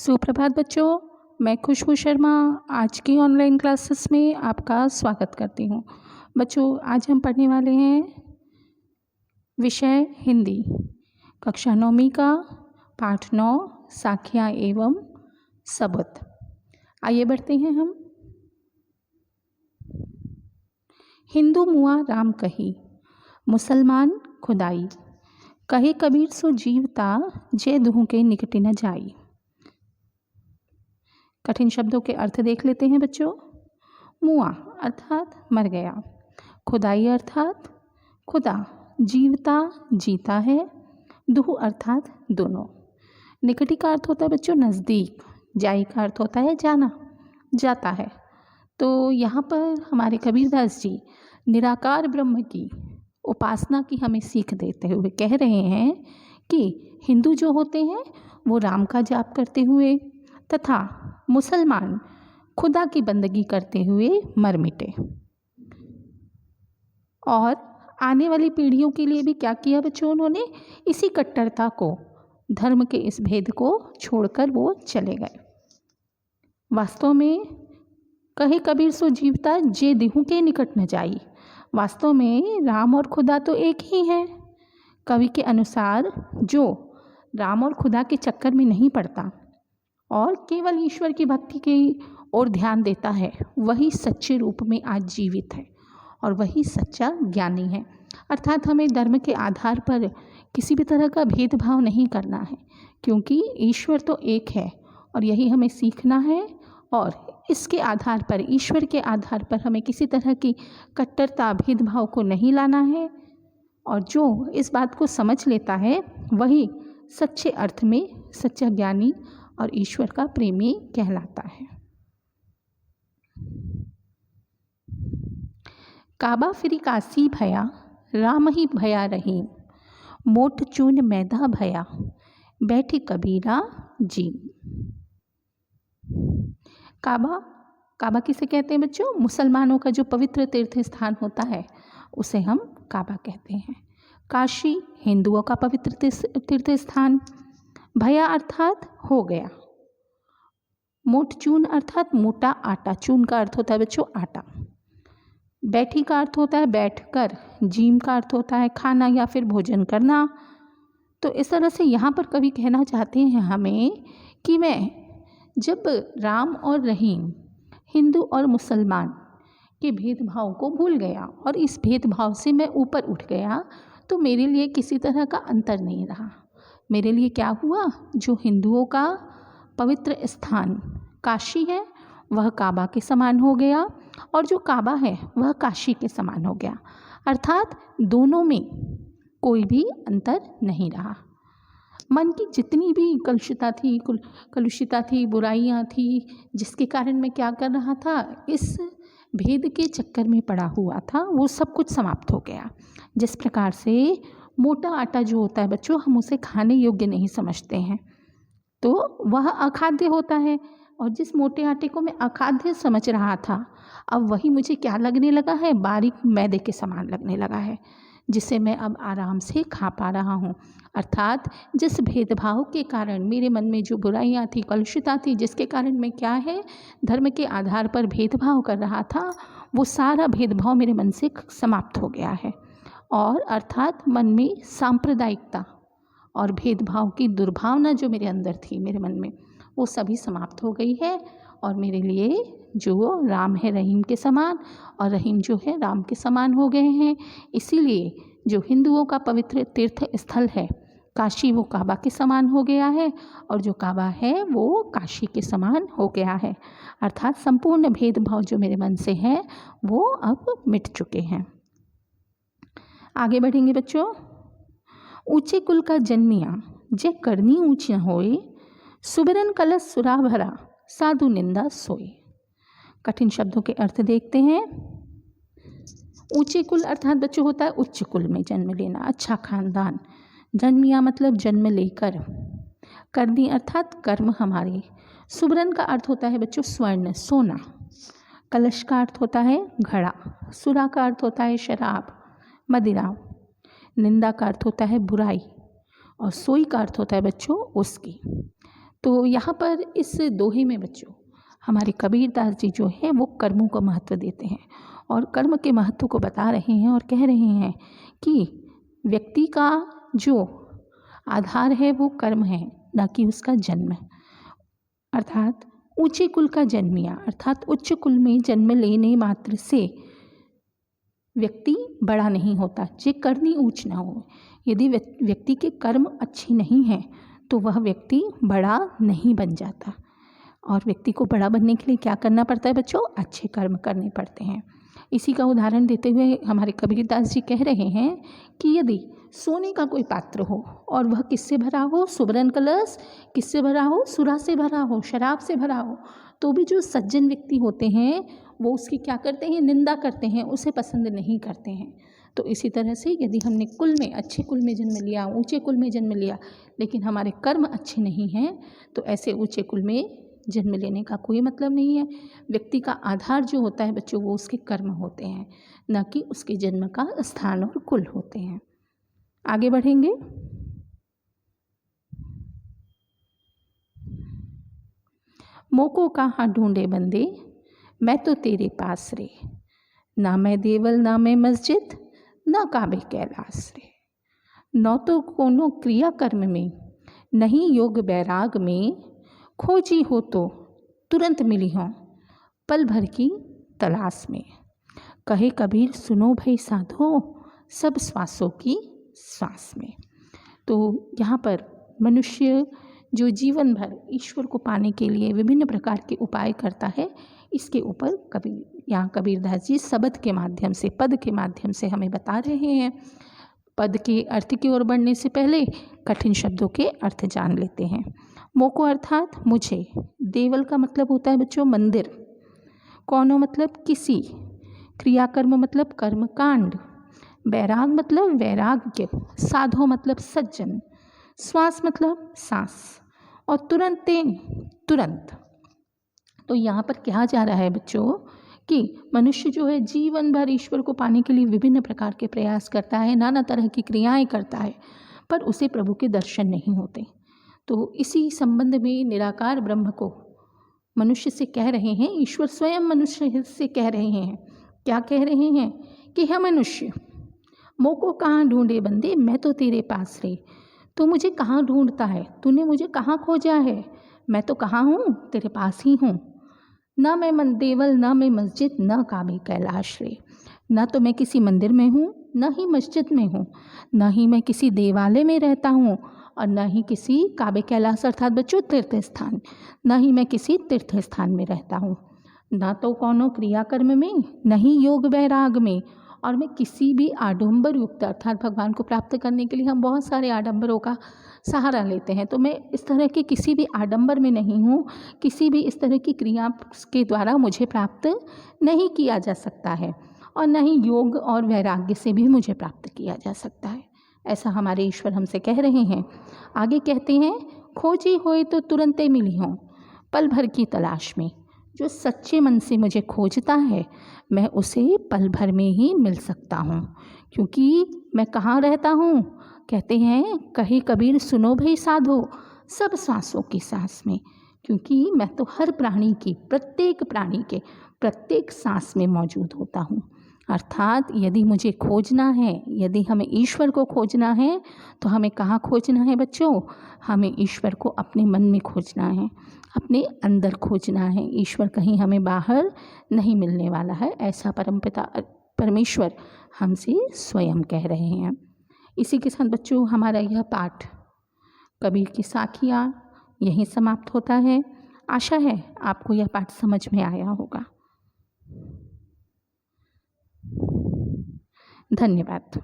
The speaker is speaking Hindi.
सुप्रभात बच्चों, मैं खुशबू शर्मा आज की ऑनलाइन क्लासेस में आपका स्वागत करती हूँ। बच्चों, आज हम पढ़ने वाले हैं विषय हिंदी, कक्षा 9वीं का पाठ 9 साखियाँ एवं सबूत। आइए बढ़ते हैं हम। हिंदू मुआ राम कही, मुसलमान खुदाई, कहे कबीर सो जीवता, जे दुहु के निकट न जाई। कठिन शब्दों के अर्थ देख लेते हैं बच्चों। मुआ अर्थात मर गया, खुदाई अर्थात खुदा, जीवता जीता है, दुहु अर्थात दोनों। निकटी का अर्थ होता है बच्चों नज़दीक, जाई का अर्थ होता है जाना, जाता है। तो यहाँ पर हमारे कबीरदास जी निराकार ब्रह्म की उपासना की हमें सीख देते हुए कह रहे हैं कि हिंदू जो होते हैं वो राम का जाप करते हुए तथा मुसलमान खुदा की बंदगी करते हुए मर मिटे। और आने वाली पीढ़ियों के लिए भी क्या किया बच्चों, उन्होंने इसी कट्टरता को, धर्म के इस भेद को छोड़कर वो चले गए। वास्तव में कहे कबीर सो जीवता, जे दिहु के निकट न जाई। वास्तव में राम और खुदा तो एक ही हैं। कवि के अनुसार जो राम और खुदा के चक्कर में नहीं पड़ता और केवल ईश्वर की भक्ति की ओर ध्यान देता है, वही सच्चे रूप में आज जीवित है और वही सच्चा ज्ञानी है। अर्थात हमें धर्म के आधार पर किसी भी तरह का भेदभाव नहीं करना है, क्योंकि ईश्वर तो एक है और यही हमें सीखना है। और इसके आधार पर, ईश्वर के आधार पर हमें किसी तरह की कट्टरता, भेदभाव को नहीं लाना है। और जो इस बात को समझ लेता है वही सच्चे अर्थ में सच्चा ज्ञानी और ईश्वर का प्रेमी कहलाता है। काबा फिरी काशी भया, राम ही भया रहीम, मोट चून मैदा भया, बैठी कबीरा जी। काबा किसे कहते हैं बच्चों? मुसलमानों का जो पवित्र तीर्थ स्थान होता है उसे हम काबा कहते हैं। काशी हिंदुओं का पवित्र तीर्थ स्थान। भया अर्थात हो गया। मोट चून अर्थात मोटा आटा, चून का अर्थ होता है बच्चों आटा। बैठी का अर्थ होता है बैठकर, जीम का अर्थ होता है खाना या फिर भोजन करना। तो इस तरह से यहाँ पर कवि कहना चाहते हैं हमें कि मैं जब राम और रहीम, हिंदू और मुसलमान के भेदभाव को भूल गया और इस भेदभाव से मैं ऊपर उठ गया, तो मेरे लिए किसी तरह का अंतर नहीं रहा। मेरे लिए क्या हुआ, जो हिंदुओं का पवित्र स्थान काशी है वह काबा के समान हो गया और जो काबा है वह काशी के समान हो गया। अर्थात दोनों में कोई भी अंतर नहीं रहा। मन की जितनी भी कलुषिता थी, बुराइयां थी, जिसके कारण मैं क्या कर रहा था, इस भेद के चक्कर में पड़ा हुआ था, वो सब कुछ समाप्त हो गया। जिस प्रकार से मोटा आटा जो होता है बच्चों, हम उसे खाने योग्य नहीं समझते हैं, तो वह अखाद्य होता है। और जिस मोटे आटे को मैं अखाद्य समझ रहा था, अब वही मुझे क्या लगने लगा है, बारीक मैदे के समान लगने लगा है, जिसे मैं अब आराम से खा पा रहा हूँ। अर्थात जिस भेदभाव के कारण मेरे मन में जो बुराइयाँ थी, कलुषिता थी, जिसके कारण मैं क्या है, धर्म के आधार पर भेदभाव कर रहा था, वो सारा भेदभाव मेरे मन से समाप्त हो गया है। और अर्थात मन में सांप्रदायिकता और भेदभाव की दुर्भावना जो मेरे अंदर थी, मेरे मन में, वो सभी समाप्त हो गई है। और मेरे लिए जो राम है रहीम के समान और रहीम जो है राम के समान हो गए हैं। इसीलिए जो हिंदुओं का पवित्र तीर्थ स्थल है काशी, वो काबा के समान हो गया है और जो काबा है वो काशी के समान हो गया है। अर्थात संपूर्ण भेदभाव जो मेरे मन से है वो अब मिट चुके हैं। आगे बढ़ेंगे बच्चों। ऊंचे कुल का जन्मिया, जे करनी ऊंच न होए, सुबरन कलश सुरा भरा, साधु निंदा सोए। कठिन शब्दों के अर्थ देखते हैं। ऊंचे कुल अर्थात बच्चों होता है उच्च कुल में जन्म लेना, अच्छा खानदान। जन्मिया मतलब जन्म लेकर। करनी अर्थात कर्म हमारे। सुबरन का अर्थ होता है बच्चों स्वर्ण, सोना। कलश का अर्थ होता है घड़ा। सुरा का अर्थ होता है शराब, मदिरा। निंदा का अर्थ होता है बुराई और सोई का अर्थ होता है बच्चों उसकी। तो यहाँ पर इस दोहे में बच्चों हमारे कबीरदास जी जो है वो कर्मों को महत्व देते हैं और कर्म के महत्व को बता रहे हैं और कह रहे हैं कि व्यक्ति का जो आधार है वो कर्म है, ना कि उसका जन्म। अर्थात ऊंचे कुल का जन्मिया, अर्थात उच्च कुल में जन्म लेने मात्र से व्यक्ति बड़ा नहीं होता, जे करनी ऊंच ना हो। यदि व्यक्ति के कर्म अच्छे नहीं हैं तो वह व्यक्ति बड़ा नहीं बन जाता। और व्यक्ति को बड़ा बनने के लिए क्या करना पड़ता है बच्चों? अच्छे कर्म करने पड़ते हैं। इसी का उदाहरण देते हुए हमारे कबीरदास जी कह रहे हैं कि यदि सोने का कोई पात्र हो और वह किससे भरा हो? सुवर्ण कलश किससे भरा हो? सुरा से भरा हो, शराब से भरा हो, तो भी जो सज्जन व्यक्ति होते हैं वो उसकी क्या करते हैं? निंदा करते हैं, उसे पसंद नहीं करते हैं। तो इसी तरह से यदि हमने कुल में, अच्छे कुल में जन्म लिया, ऊंचे कुल में जन्म लिया, लेकिन हमारे कर्म अच्छे नहीं हैं, तो ऐसे ऊंचे कुल में जन्म लेने का कोई मतलब नहीं है। व्यक्ति का आधार जो होता है बच्चों वो उसके कर्म होते हैं, न कि उसके जन्म का स्थान और कुल होते हैं। आगे बढ़ेंगे। मोको कहाँ ढूंढे बंदे, मैं तो तेरे पास रे, ना मैं देवल ना मैं मस्जिद, ना काबे कैलाश रे। न तो कोनो क्रिया कर्म में, नहीं योग बैराग में, खोजी हो तो तुरंत मिली हो पल भर की तलाश में। कहे कबीर सुनो भाई साधो, सब श्वासों की श्वास में। तो यहाँ पर मनुष्य जो जीवन भर ईश्वर को पाने के लिए विभिन्न प्रकार के उपाय करता है, इसके ऊपर यहाँ कबीरदास जी शब्द के माध्यम से, पद के माध्यम से हमें बता रहे हैं। पद के अर्थ की ओर बढ़ने से पहले कठिन शब्दों के अर्थ जान लेते हैं। मोको अर्थात मुझे, देवल का मतलब होता है बच्चों मंदिर, कौनो मतलब किसी, क्रियाकर्म मतलब कर्म कांड, बैराग मतलब वैराग्य, साधो मतलब सज्जन, श्वास मतलब सांस, और तुरंत। तो यहाँ पर कहा जा रहा है बच्चों कि मनुष्य जो है जीवन भर ईश्वर को पाने के लिए विभिन्न प्रकार के प्रयास करता है, नाना तरह की क्रियाएं करता है, पर उसे प्रभु के दर्शन नहीं होते। तो इसी संबंध में निराकार ब्रह्म को मनुष्य से कह रहे हैं, ईश्वर स्वयं मनुष्य से कह रहे हैं। क्या कह रहे हैं? कि है मनुष्य, मोको कहाँ ढूंढे बंदे, मैं तो तेरे पास रे। तो मुझे कहाँ ढूंढता है? तूने मुझे कहाँ खोजा है? मैं तो कहाँ हूँ? तेरे पास ही हूँ। ना मैं देवल, ना मैं मस्जिद, ना काबे कैलाश रे। ना तो मैं किसी मंदिर में हूँ, ना ही मस्जिद में हूँ, ना ही मैं किसी देवालय में रहता हूँ, और ना ही किसी काबे कैलाश अर्थात बच्चों तीर्थ स्थान, ना ही मैं किसी तीर्थ स्थान में रहता हूँ, ना तो कौनो क्रियाकर्म में, ना ही योग वैराग में, और मैं किसी भी आडंबर युक्त, अर्थात भगवान को प्राप्त करने के लिए हम बहुत सारे आडंबरों का सहारा लेते हैं, तो मैं इस तरह के किसी भी आडंबर में नहीं हूँ, किसी भी इस तरह की क्रिया के द्वारा मुझे प्राप्त नहीं किया जा सकता है, और न ही योग और वैराग्य से भी मुझे प्राप्त किया जा सकता है। ऐसा हमारे ईश्वर हमसे कह रहे हैं। आगे कहते हैं, खोजी होए तो तुरंते मिली हों पल भर की तलाश में। जो सच्चे मन से मुझे खोजता है, मैं उसे पल भर में ही मिल सकता हूँ, क्योंकि मैं कहाँ रहता हूँ? कहते हैं, कहे कबीर सुनो भाई साधो, सब सांसों की सांस में। क्योंकि मैं तो हर प्राणी की, प्रत्येक प्राणी के प्रत्येक सांस में मौजूद होता हूँ। अर्थात यदि मुझे खोजना है, यदि हमें ईश्वर को खोजना है, तो हमें कहाँ खोजना है बच्चों? हमें ईश्वर को अपने मन में खोजना है, अपने अंदर खोजना है। ईश्वर कहीं हमें बाहर नहीं मिलने वाला है, ऐसा परमपिता परमेश्वर हमसे स्वयं कह रहे हैं। इसी के साथ बच्चों हमारा यह पाठ कबीर की साखियाँ यहीं समाप्त होता है। आशा है आपको यह पाठ समझ में आया होगा। धन्यवाद।